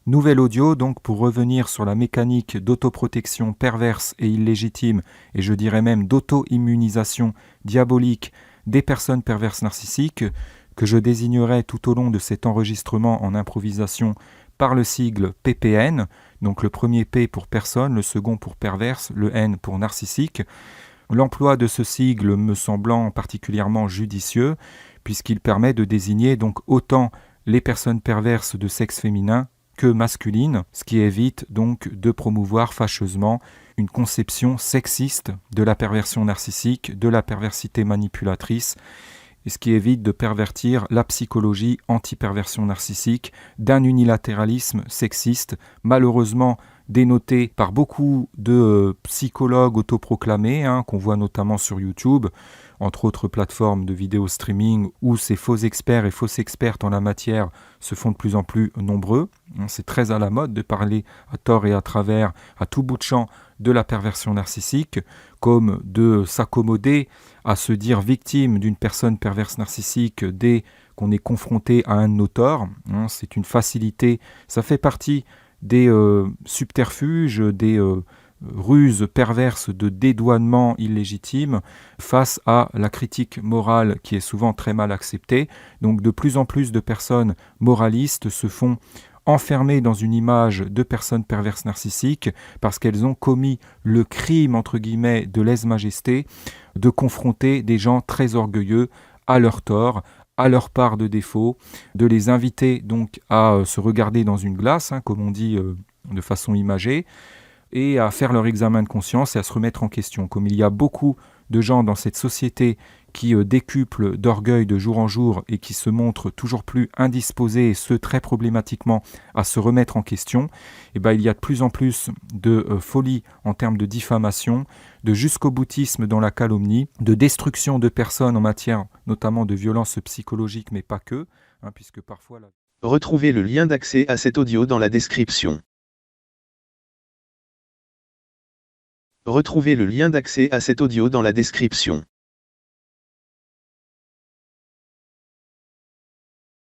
Nouvel audio donc pour revenir sur la mécanique d'autoprotection perverse et illégitime, et je dirais même d'auto-immunisation diabolique des personnes perverses narcissiques, que je désignerai tout au long de cet enregistrement en improvisation par le sigle PPN, donc le premier P pour personne, le second pour perverse, le N pour narcissique. L'emploi de ce sigle me semblant particulièrement judicieux, puisqu'il permet de désigner donc autant les personnes perverses de sexe féminin que masculine, ce qui évite donc de promouvoir fâcheusement une conception sexiste de la perversion narcissique, de la perversité manipulatrice, et ce qui évite de pervertir la psychologie anti-perversion narcissique d'un unilatéralisme sexiste, malheureusement dénoté par beaucoup de psychologues autoproclamés, qu'on voit notamment sur YouTube, entre autres plateformes de vidéo streaming, où ces faux experts et fausses expertes en la matière se font de plus en plus nombreux. C'est très à la mode de parler à tort et à travers, à tout bout de champ, de la perversion narcissique, comme de s'accommoder à se dire victime d'une personne perverse narcissique dès qu'on est confronté à un de nos torts. C'est une facilité, ça fait partie des subterfuges, des ruses perverses de dédouanement illégitime face à la critique morale qui est souvent très mal acceptée. Donc de plus en plus de personnes moralistes se font enfermées dans une image de personnes perverses narcissiques parce qu'elles ont commis le crime, entre guillemets, de lèse-majesté de confronter des gens très orgueilleux à leur tort, à leur part de défaut, de les inviter donc à se regarder dans une glace, comme on dit de façon imagée, et à faire leur examen de conscience et à se remettre en question. Comme il y a beaucoup de gens dans cette société qui décuplent d'orgueil de jour en jour et qui se montrent toujours plus indisposés, et ce très problématiquement, à se remettre en question, il y a de plus en plus de folie en termes de diffamation, de jusqu'au boutisme dans la calomnie, de destruction de personnes en matière notamment de violence psychologique, mais pas que, puisque parfois... Retrouvez le lien d'accès à cet audio dans la description. Retrouvez le lien d'accès à cet audio dans la description.